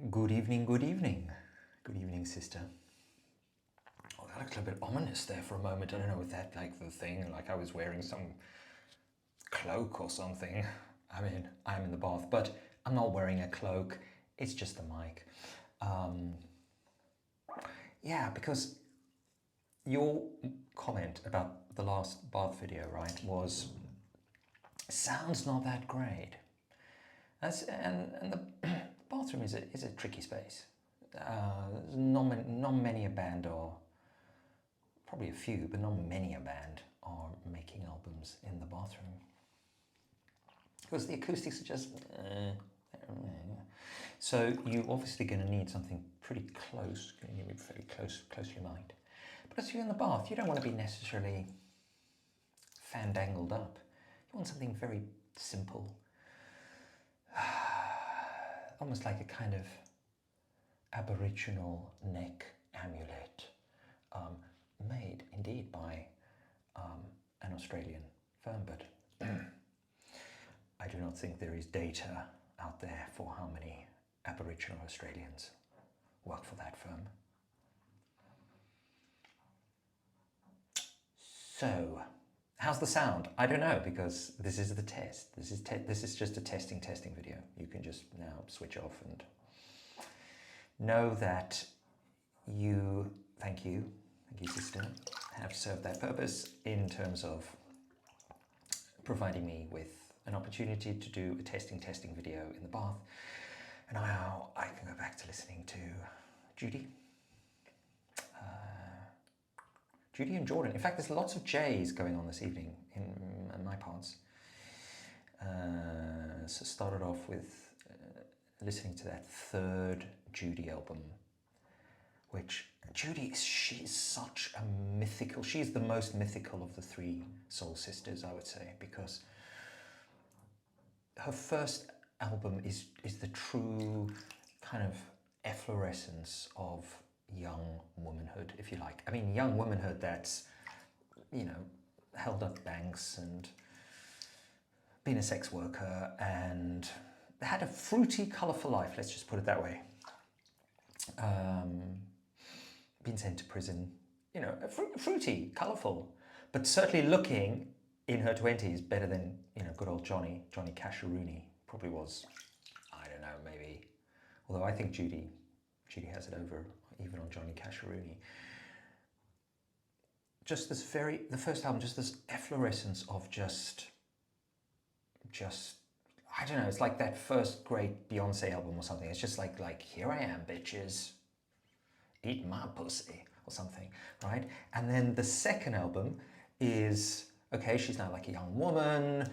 Good evening, good evening. Good evening, sister. Oh, that looked a bit ominous there for a moment. I don't know, with that, like the thing, like I was wearing some cloak or something. I mean, I'm in the bath, but I'm not wearing a cloak. It's just the mic. Yeah, because your comment about the last bath video, right, was sounds not that great. And the bathroom is a tricky space. Not many a band are, probably a few, but not many a band are making albums in the bathroom. Because the acoustics are just... So you're obviously going to need something pretty close, going to be very closely mic'd. But as you're in the bath, you don't want to be necessarily fandangled up. You want something very simple. Almost like a kind of Aboriginal neck amulet, made indeed by an Australian firm, but I do not think there is data out there for how many Aboriginal Australians work for that firm. So, how's the sound? I don't know, because this is the test. This is just a testing video. You can just now switch off and know that you, thank you sister, have served that purpose in terms of providing me with an opportunity to do a testing video in the bath. And now I can go back to listening to Judee. Judee and Jordan. In fact, there's lots of J's going on this evening in my parts. So started off with listening to that third Judee album, which Judee, she's such a mythical, she's the most mythical of the three soul sisters, I would say, because her first album is the true kind of efflorescence of young womanhood, if you like. I mean, young womanhood that's, you know, held up banks and been a sex worker and had a fruity, colourful life, let's just put it that way. Been sent to prison, you know, fruity, colourful, but certainly looking in her 20s better than, you know, good old Johnny Casherooney probably was. I don't know, maybe. Although I think Judee has it over even on Johnny Casherooney. Just this the first album, just this efflorescence of just, I don't know, it's like that first great Beyonce album or something. It's just like here I am, bitches, eat my pussy or something, right? And then the second album is, okay, she's now like a young woman,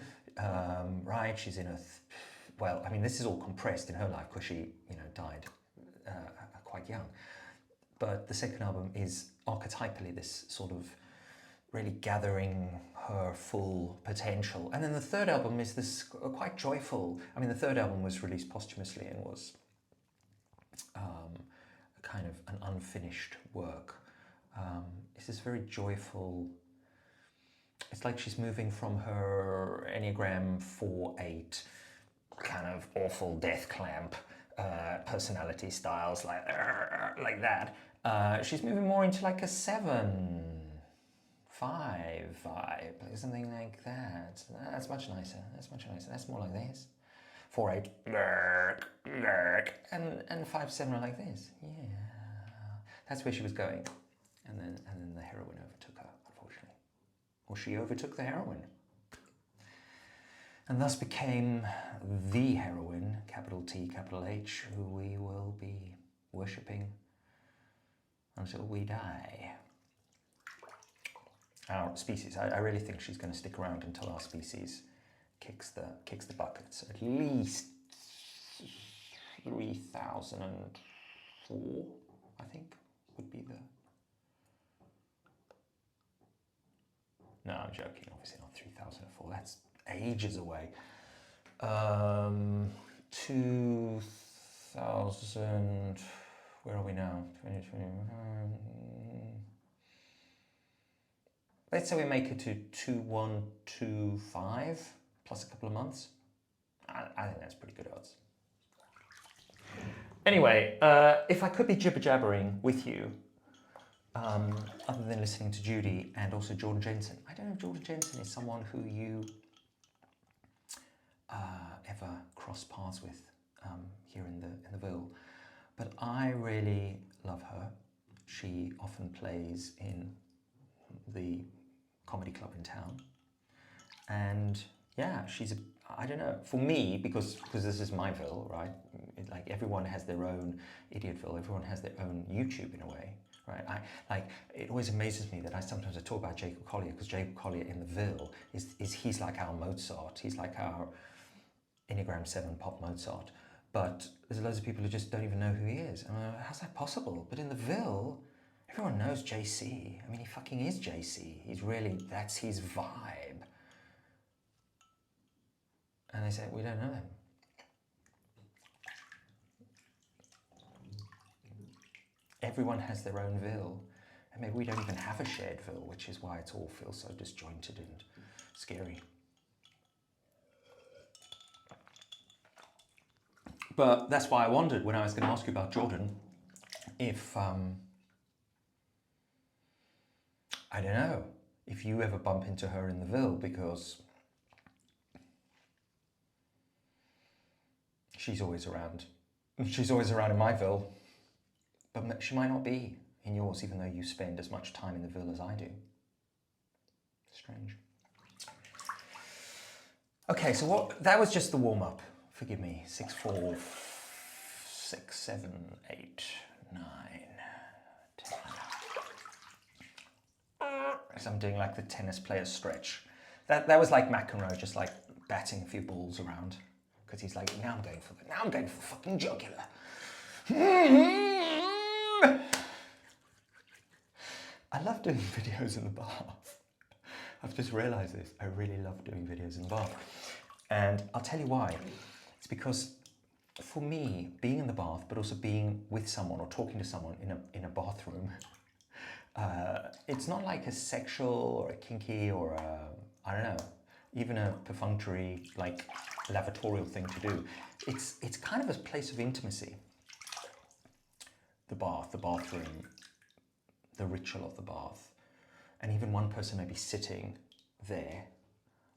right? She's in well, I mean, this is all compressed in her life because she, you know, died quite young. But the second album is archetypally this sort of really gathering her full potential. And then the third album is this quite joyful. I mean, the third album was released posthumously and was kind of an unfinished work. It's this very joyful, it's like she's moving from her Enneagram 4-8 kind of awful death clamp personality styles like that. She's moving more into like a 7-5 vibe, something like that. That's much nicer. That's much nicer. That's more like this. 4-8, and 5-7 are like this. Yeah, that's where she was going, and then the heroin overtook her, unfortunately, or she overtook the heroin, and thus became the heroine, capital T, capital H, who we will be worshipping until we die. Our species. I really think she's going to stick around until our species kicks the buckets. At least 3004, I think, would be the... No, I'm joking. Obviously not 3004. That's ages away. 2000. Where are we now? 2020. Let's say we make it to 2125 plus a couple of months. I think that's pretty good odds. Anyway, if I could be jibber-jabbering with you, other than listening to Judee and also Jordan Jensen, I don't know if Jordan Jensen is someone who you ever cross paths with here in the Ville, but I really love her. She often plays in the comedy club in town, and yeah, she's I don't know, for me, because this is my Ville, right? Like everyone has their own Idiotville, everyone has their own YouTube in a way, right? It always amazes me that I sometimes talk about Jacob Collier, because Jacob Collier in the Ville he's like our Mozart, he's like our Enneagram 7 pop Mozart, but there's loads of people who just don't even know who he is. And I'm like, how's that possible? But in the Ville, everyone knows JC. I mean, he fucking is JC. He's really, that's his vibe. And they say, we don't know him. Everyone has their own Ville. And maybe we don't even have a shared Ville, which is why it all feels so disjointed and scary. But that's why I wondered when I was going to ask you about Jordan, if, I don't know, if you ever bump into her in the Ville, because she's always around. She's always around in my Ville, but she might not be in yours, even though you spend as much time in the Ville as I do. Strange. Okay, so that was just the warm-up. Forgive me, 6, 4, 6, 7, 8, 9, 10. So I'm doing like the tennis player stretch. That was like McEnroe, just like batting a few balls around, because he's like, now I'm going for fucking jugular. I love doing videos in the bath. I've just realized this. I really love doing videos in the bath, and I'll tell you why. It's because for me, being in the bath, but also being with someone or talking to someone in a bathroom, it's not like a sexual or a kinky or a, I don't know, even a perfunctory, like lavatorial thing to do. It's kind of a place of intimacy. The bath, the bathroom, the ritual of the bath, and even one person may be sitting there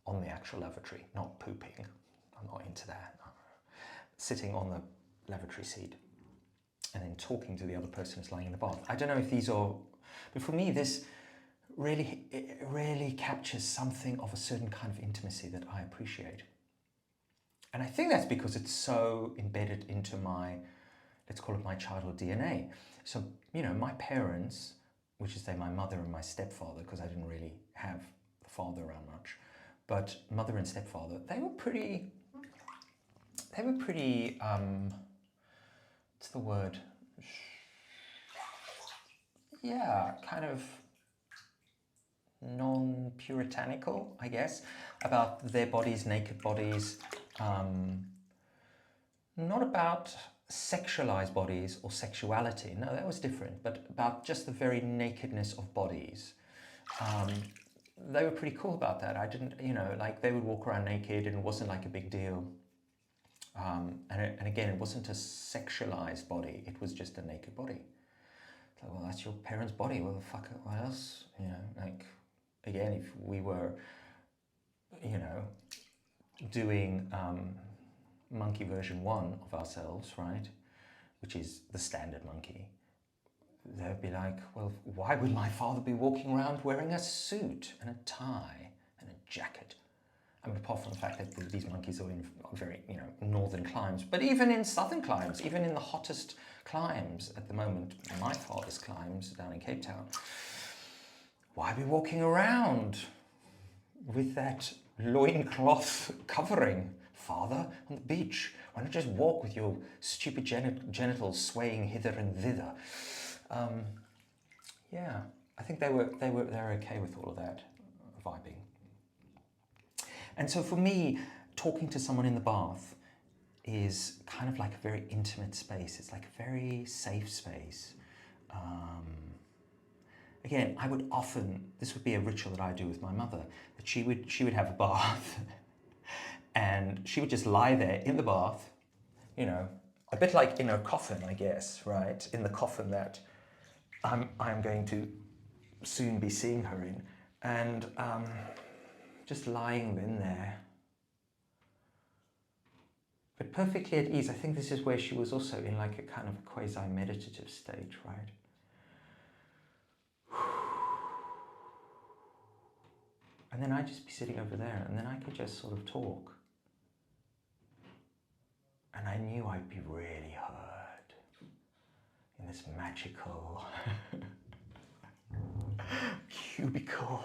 on the actual lavatory, not pooping. I'm not into that. Sitting on the lavatory seat and then talking to the other person who's lying in the bath. I don't know if these are, but for me this really captures something of a certain kind of intimacy that I appreciate. And I think that's because it's so embedded into my, let's call it my childhood DNA. So, you know, my parents, which is say my mother and my stepfather, because I didn't really have the father around much, but mother and stepfather, they were pretty, what's the word? Yeah, kind of non-puritanical, I guess, about their bodies, naked bodies, not about sexualized bodies or sexuality, no, that was different, but about just the very nakedness of bodies. They were pretty cool about that. I didn't, you know, like they would walk around naked and it wasn't like a big deal. And again, it wasn't a sexualized body, it was just a naked body. So, well, that's your parents' body, what the fuck, what else? You know, like, again, if we were, you know, doing monkey version 1 of ourselves, right, which is the standard monkey, they'd be like, well, why would my father be walking around wearing a suit and a tie and a jacket? I mean, apart from the fact that these monkeys are in very, you know, northern climes, but even in southern climes, even in the hottest climes at the moment, my father's climes down in Cape Town, why be walking around with that loincloth covering, father, on the beach? Why not just walk with your stupid genitals swaying hither and thither? Yeah, I think they're okay with all of that vibing. And so for me, talking to someone in the bath is kind of like a very intimate space. It's like a very safe space. Again, I would often, this would be a ritual that I do with my mother, that she would have a bath and she would just lie there in the bath, you know, a bit like in a coffin, I guess, right? In the coffin that I'm going to soon be seeing her in, and just lying in there, but perfectly at ease. I think this is where she was also in like a kind of quasi-meditative state, right? And then I'd just be sitting over there, and then I could just sort of talk. And I knew I'd be really heard in this magical cubicle,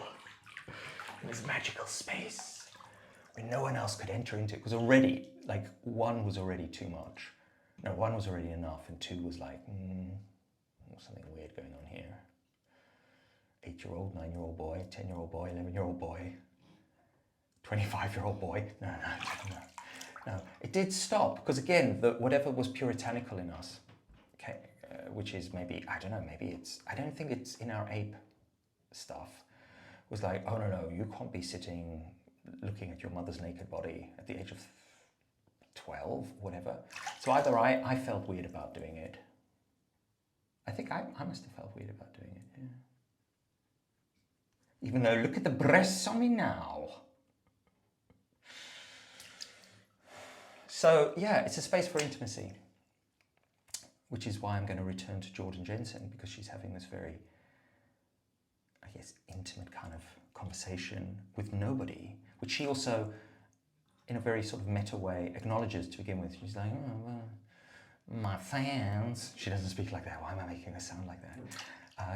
in this magical space where no one else could enter into it. Because already, like, one was already too much. No, one was already enough, and two was like, something weird going on here. 8-year-old, 9-year-old boy, 10-year-old boy, 11-year-old boy, 25-year-old boy. No. It did stop, because again, whatever was puritanical in us, okay, which is maybe, I don't know, I don't think it's in our ape stuff, was like, oh no, you can't be sitting looking at your mother's naked body at the age of 12, whatever. So either I felt weird about doing it. I think I must have felt weird about doing it, yeah. Even though, look at the breasts on me now. So yeah, it's a space for intimacy, which is why I'm going to return to Jordan Jensen, because she's having this very, I guess, intimate kind of conversation with nobody, which she also, in a very sort of meta way, acknowledges to begin with. She's like, oh, well, my fans. She doesn't speak like that. Why am I making her sound like that?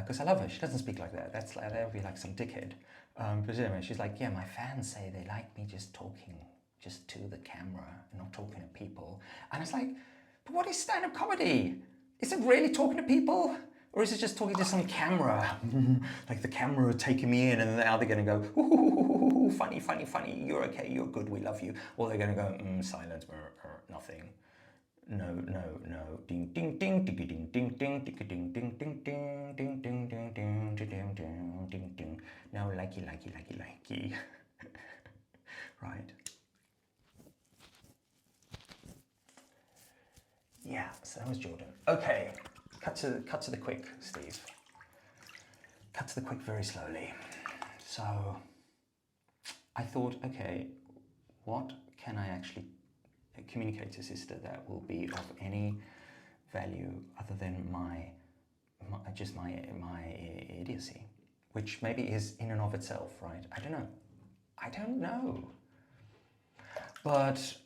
Because I love her. She doesn't speak like that. That would be like some dickhead. But anyway, she's like, yeah, my fans say they like me just talking just to the camera and not talking to people. And it's like, but what is stand-up comedy? Is it really talking to people? Or is it just talking to some camera? Like the camera taking me in, and now they're going to go, ooh, funny, you're okay, you're good, we love you. Or they're going to go, silence, nothing. No. Ding ding ding ding ding ding ding ding ding ding ding ding ding ding ding ding ding ding ding. No, likey. Right. Yeah, so that was Jordan. Okay, cut to the quick, Steve. Cut to the quick very slowly. So I thought, okay, what can I actually communicate to sister that will be of any value other than my idiocy, which maybe is in and of itself, right? I don't know. But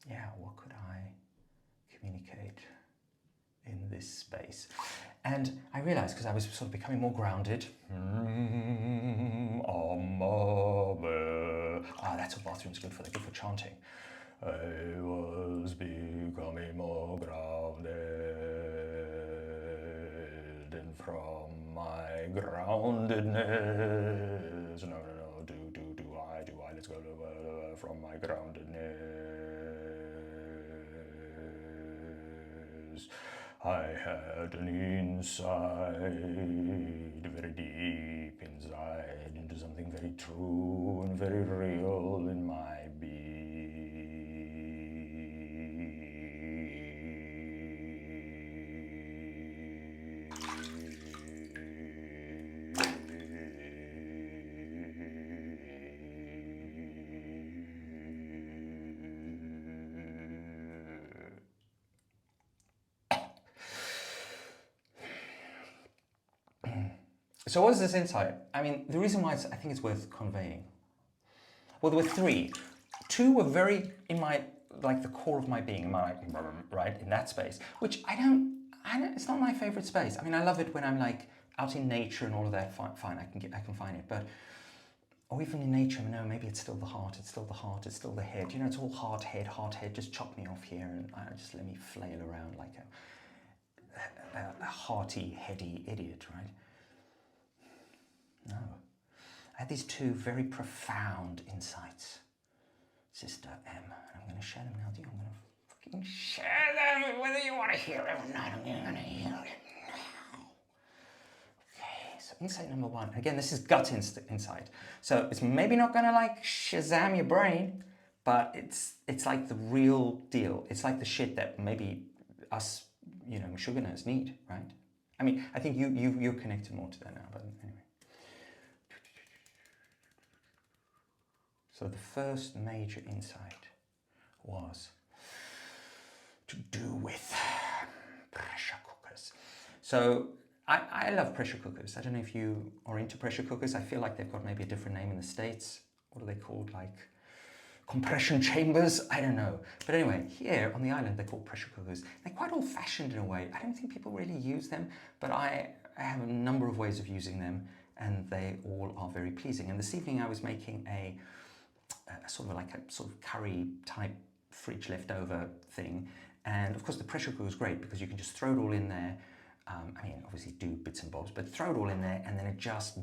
yeah, what could I communicate in this space? And I realized, because I was sort of becoming more grounded. That's what bathroom's good for. They're good for chanting. I was becoming more grounded, and from my groundedness, no, do I, let's go from my groundedness. I had an insight, very deep inside, into something very true and very real in my being. So what is this insight? I mean, the reason why I think it's worth conveying. Well, there were three. Two were very in my, like the core of my being, right, in that space, which I don't, it's not my favorite space. I mean, I love it when I'm like out in nature and all of that, fine, I can find it, but, or even in nature, no, maybe it's still the heart, it's still the head, you know, it's all heart, head, just chop me off here and just let me flail around like a hearty, heady idiot, right? No. I had these two very profound insights, Sister M, and I'm going to share them now with you. I'm going to fucking share them, whether you want to hear them or not. I'm going to hear them now. Okay, so So insight number one, again, this is gut insight. So it's maybe not gonna like Shazam your brain, but it's like the real deal. It's like the shit that maybe us, you know, sugar nerds need, right? I mean, I think you're connected more to that now, but anyway. So the first major insight was to do with pressure cookers. So I love pressure cookers. I don't know if you are into pressure cookers. I feel like they've got maybe a different name in the States. What are they called? Like compression chambers? I don't know. But anyway, here on the island, they're called pressure cookers. They're quite old-fashioned in a way. I don't think people really use them, but I have a number of ways of using them, and they all are very pleasing. And this evening I was making a sort of curry type fridge leftover thing, and of course the pressure cooker is great because you can just throw it all in there. I mean, obviously do bits and bobs, but throw it all in there, and then it just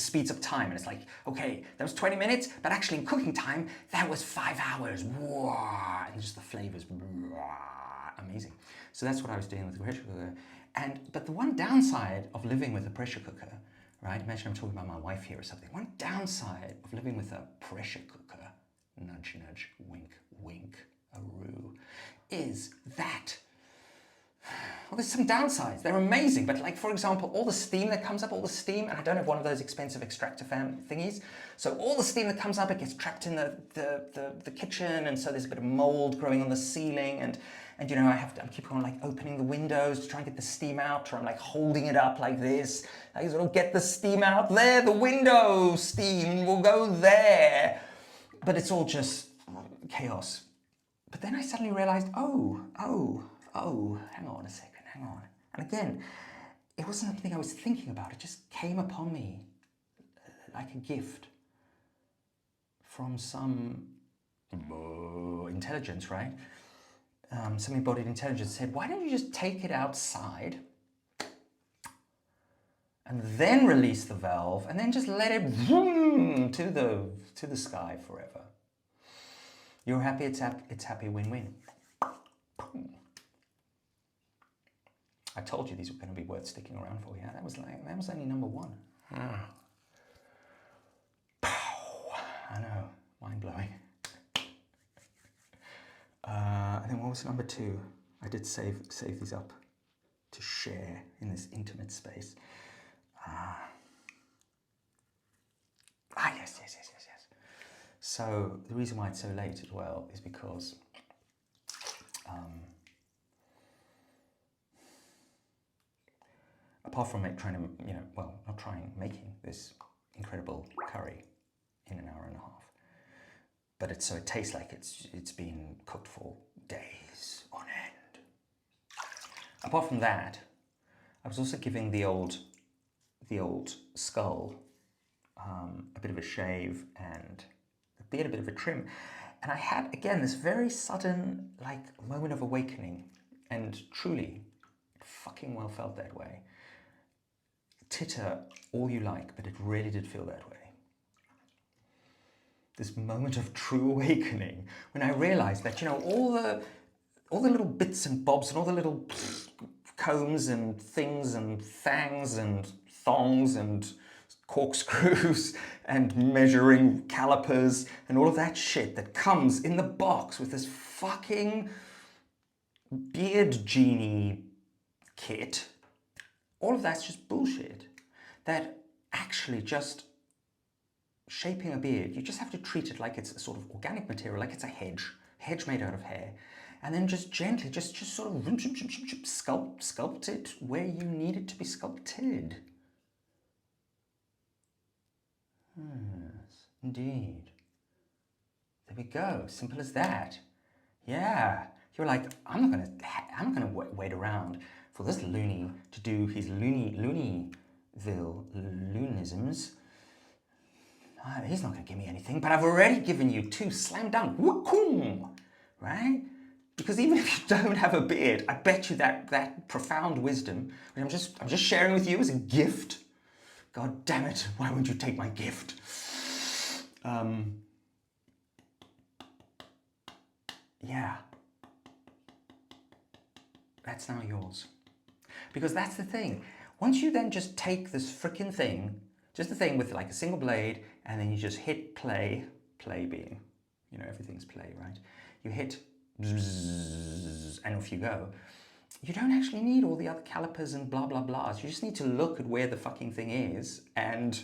speeds up time. And it's like, okay, that was 20 minutes, but actually in cooking time, that was 5 hours. And just the flavors, amazing. So that's what I was doing with the pressure cooker. But the one downside of living with a pressure cooker, right? Imagine I'm talking about my wife here or something. One downside of living with a pressure cooker, nudge, nudge, wink, wink, aroo, is that, well, there's some downsides. They're amazing, but like, for example, all the steam that comes up, all the steam, and I don't have one of those expensive extractor fan thingies, so all the steam that comes up, it gets trapped in the kitchen, and so there's a bit of mold growing on the ceiling, and you know, I keep on like opening the windows to try and get the steam out, or I'm like holding it up like this, like sort of get the steam out there, the window steam will go there, but it's all just chaos. But then I suddenly realized, oh, hang on a second, hang on. And again, it wasn't something I was thinking about, it just came upon me like a gift from some intelligence, right? Some embodied intelligence said, why don't you just take it outside and then release the valve and then just let it vroom to the sky forever. You're happy, it's happy, win-win. I told you these were going to be worth sticking around for. Yeah, that was only number one. I know, mind-blowing. And then what was number two? I did save these up to share in this intimate space. Yes. So the reason why it's so late as well is because apart from making this incredible curry in an hour and a half, but it tastes like it's been cooked for days on end. Apart from that, I was also giving the old skull a bit of a shave and a bit of a trim, and I had again this very sudden like moment of awakening, and truly, fucking well felt that way. Titter all you like, but it really did feel that way. This moment of true awakening when I realized that, you know, all the little bits and bobs and all the little combs and things and fangs and thongs and corkscrews and measuring calipers and all of that shit that comes in the box with this fucking beard genie kit, all of that's just bullshit. That actually just shaping a beard, you just have to treat it like it's a sort of organic material, like it's a hedge made out of hair, and then just gently, just sort of sculpt it where you need it to be sculpted. Yes, indeed. There we go, simple as that. Yeah, you're like, I'm not gonna wait around for this loony to do his Loonyville loonisms. He's not going to give me anything, but I've already given you two slam dunk, right? Because even if you don't have a beard, I bet you that profound wisdom, which I'm just sharing with you as a gift. God damn it! Why won't you take my gift? Yeah, that's now yours. Because that's the thing. Once you then just take this freaking thing, just the thing with like a single blade, and then you just hit play, play being, you know, everything's play, right? You hit bzzz, and off you go. You don't actually need all the other calipers and blah, blah, blahs. You just need to look at where the fucking thing is and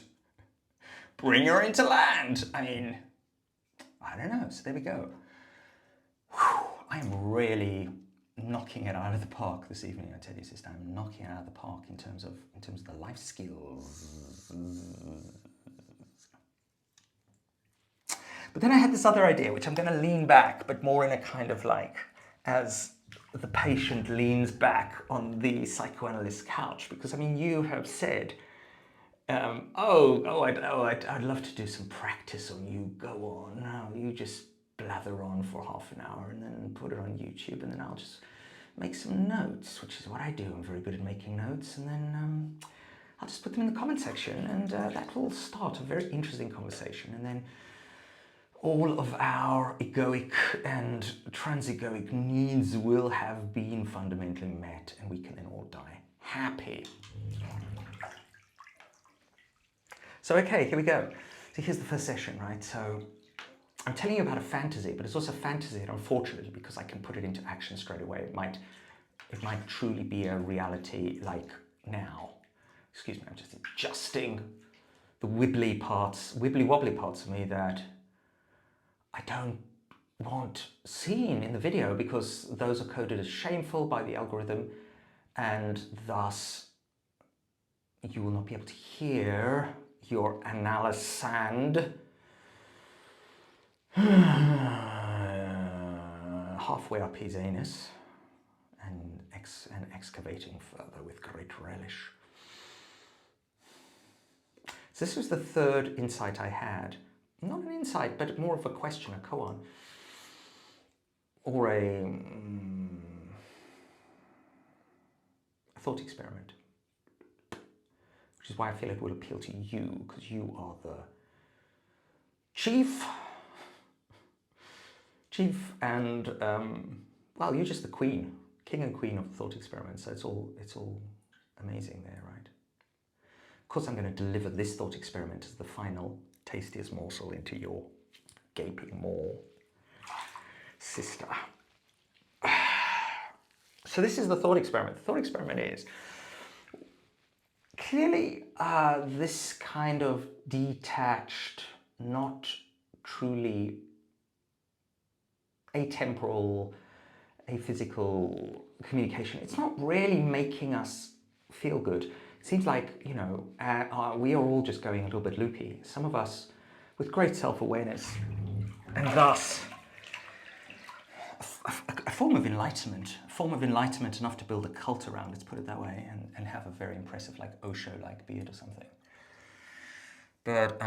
bring her into land. I mean, I don't know. So there we go. Whew, I am really knocking it out of the park this evening. I tell you, sister, I'm knocking it out of the park in terms of the life skills. But then I had this other idea, which I'm going to lean back, but more in a kind of like as the patient leans back on the psychoanalyst couch, because I mean, you have said, I'd love to do some practice on you. Go on, no, you just blather on for half an hour and then put it on YouTube, and then I'll just make some notes, which is what I do. I'm very good at making notes, and then I'll just put them in the comment section, and that will start a very interesting conversation, and then all of our egoic and transegoic needs will have been fundamentally met, and we can then all die happy. So okay, here we go. So here's the first session, right? So I'm telling you about a fantasy, but it's also a fantasy, unfortunately, because I can put it into action straight away. It might truly be a reality like now. Excuse me, I'm just adjusting the wibbly wobbly parts of me that I don't want seen in the video, because those are coded as shameful by the algorithm, and thus you will not be able to hear your analysis halfway up his anus and excavating further with great relish. So this was the third insight I had. Not an insight, but more of a question, a koan, or a thought experiment, which is why I feel it will appeal to you, because you are the chief, and well, you're just the queen, king and queen of thought experiments. So it's all amazing there, right? Of course, I'm going to deliver this thought experiment as the final tastiest morsel into your gaping maw, sister. So this is the thought experiment. The thought experiment is clearly this kind of detached, not truly atemporal, aphysical communication. It's not really making us feel good. It seems like, you know, we are all just going a little bit loopy. Some of us with great self-awareness, and thus a form of enlightenment enough to build a cult around, let's put it that way, and have a very impressive, like Osho-like beard or something. But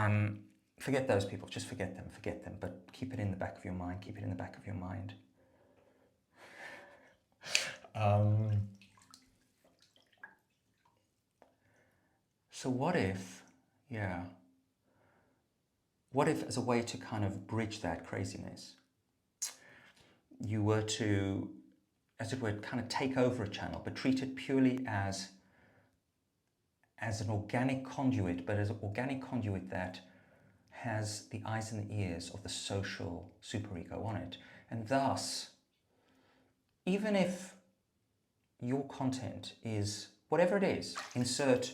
forget those people, just forget them, but keep it in the back of your mind, So what if as a way to kind of bridge that craziness, you were to, as it were, kind of take over a channel, but treat it purely as an organic conduit, but as an organic conduit that has the eyes and the ears of the social superego on it. And thus, even if your content is whatever it is, insert,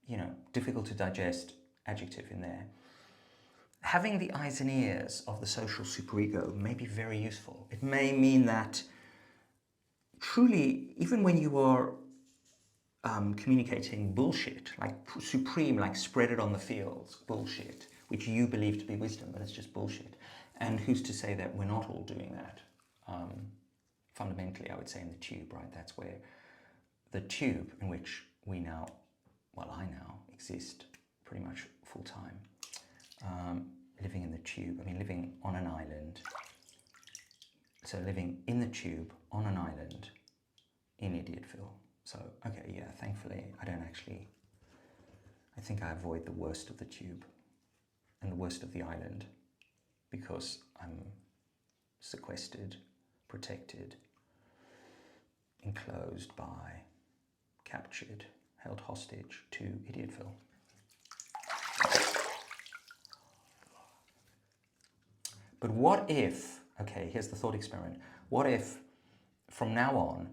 you know, difficult to digest adjective in there, having the eyes and ears of the social superego may be very useful. It may mean that truly, even when you are communicating bullshit, like supreme, like spread it on the fields bullshit, which you believe to be wisdom, but it's just bullshit. And who's to say that we're not all doing that? Fundamentally, I would say in the tube, right? That's where the tube in which we now, well, I now exist pretty much full time. Living in the tube, I mean, living on an island. So living in the tube on an island in Idiotville. So, okay, yeah, thankfully, I think I avoid the worst of the tube and the worst of the island, because I'm sequestered, protected, enclosed by captured, held hostage to Idiotville. But what if, okay, here's the thought experiment. What if from now on,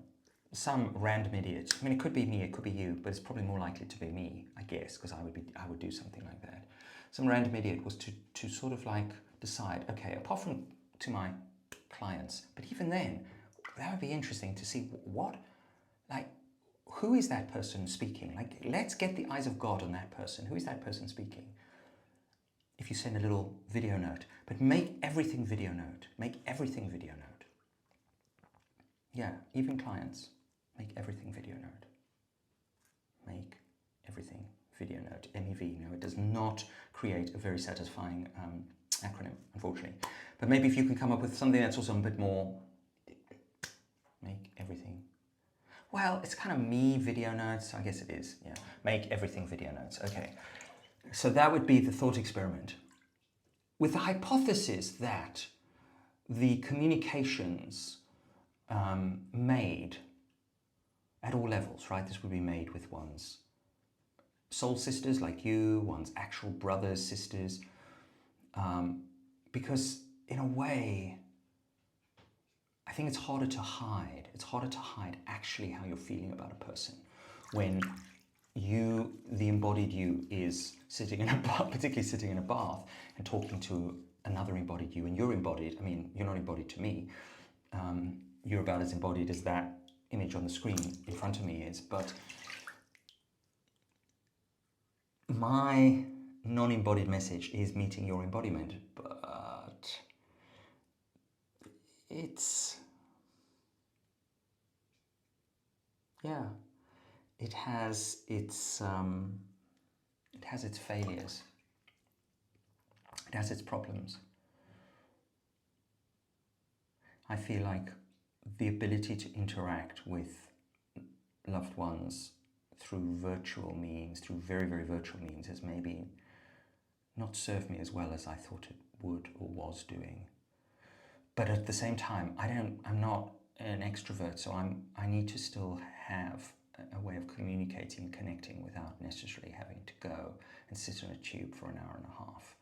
some random idiot, I mean, it could be me, it could be you, but it's probably more likely to be me, I guess, because I would do something like that. Some random idiot was to sort of like decide, okay, apart from to my clients, but even then, that would be interesting to see what, like, who is that person speaking? Like, let's get the eyes of God on that person. Who is that person speaking? If you send a little video note, but make everything video note. Make everything video note. Yeah, even clients, make everything video note. Make everything video note. MEV. No, it does not create a very satisfying acronym, unfortunately. But maybe if you can come up with something that's also a bit more, make everything. Well, it's kind of me video notes. I guess it is. Yeah, make everything video notes. Okay. So that would be the thought experiment. With the hypothesis that the communications made at all levels, right? This would be made with one's soul sisters like you, one's actual brothers, sisters, because in a way, I think it's harder to hide. It's harder to hide actually how you're feeling about a person when you, the embodied you, is sitting in a bath, particularly sitting in a bath and talking to another embodied you, and you're embodied. I mean, you're not embodied to me. You're about as embodied as that image on the screen in front of me is, but my non-embodied message is meeting your embodiment, but it's, yeah, it has its failures. It has its problems. I feel like the ability to interact with loved ones through virtual means, through very, very virtual means, has maybe not served me as well as I thought it would or was doing. But at the same time, I'm not an extrovert, so I need to still have a way of communicating, connecting without necessarily having to go and sit on a tube for an hour and a half.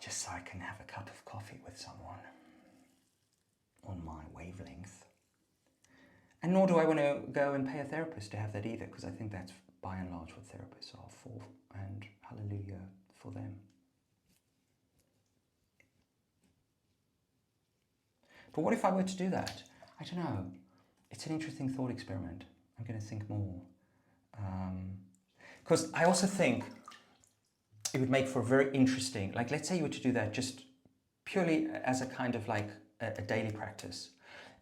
Just so I can have a cup of coffee with someone on my wavelength. And nor do I want to go and pay a therapist to have that either, because I think that's by and large what therapists are for, and hallelujah for them. But what if I were to do that? I don't know. It's an interesting thought experiment. I'm going to think more. Because I also think it would make for a very interesting, like let's say you were to do that just purely as a kind of like a daily practice.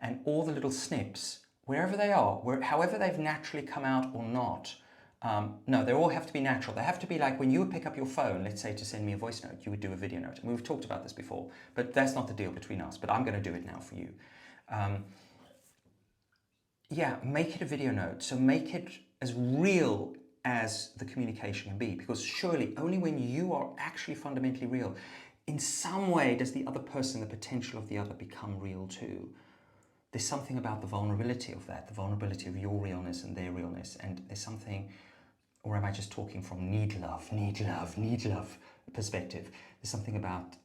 And all the little snips, wherever they are, however they've naturally come out or not, no, they all have to be natural. They have to be like when you would pick up your phone, let's say to send me a voice note, you would do a video note. And we've talked about this before, but that's not the deal between us. But I'm going to do it now for you. Yeah, make it a video note. So make it as real as the communication can be, because surely only when you are actually fundamentally real, in some way does the other person, the potential of the other, become real too. There's something about the vulnerability of that, the vulnerability of your realness and their realness, and there's something, or am I just talking from need love perspective? There's something about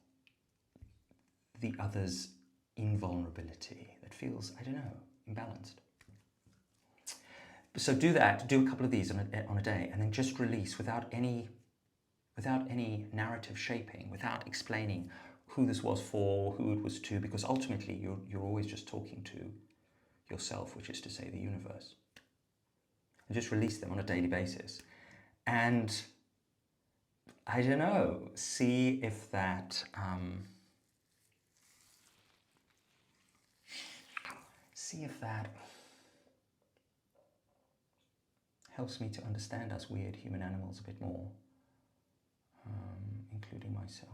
the other's invulnerability that feels, I don't know, imbalanced. So do that, do a couple of these on a day, and then just release without any narrative shaping, without explaining who this was for, who it was to, because ultimately you're always just talking to yourself, which is to say the universe. And just release them on a daily basis. And I don't know, see if that helps me to understand us weird human animals a bit more, including myself.